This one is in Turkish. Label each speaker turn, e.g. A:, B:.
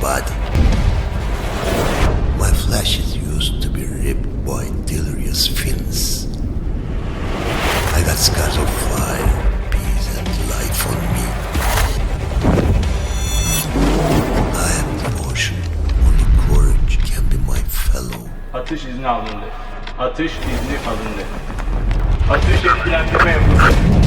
A: body. My flesh is used to be ripped by delirious fins. I got scars of fire, peace, and life on me. I am devotion. Only courage can be my fellow.
B: Atış izni alındı. Atış izni alındı. Atış etkilendirme yapıldı.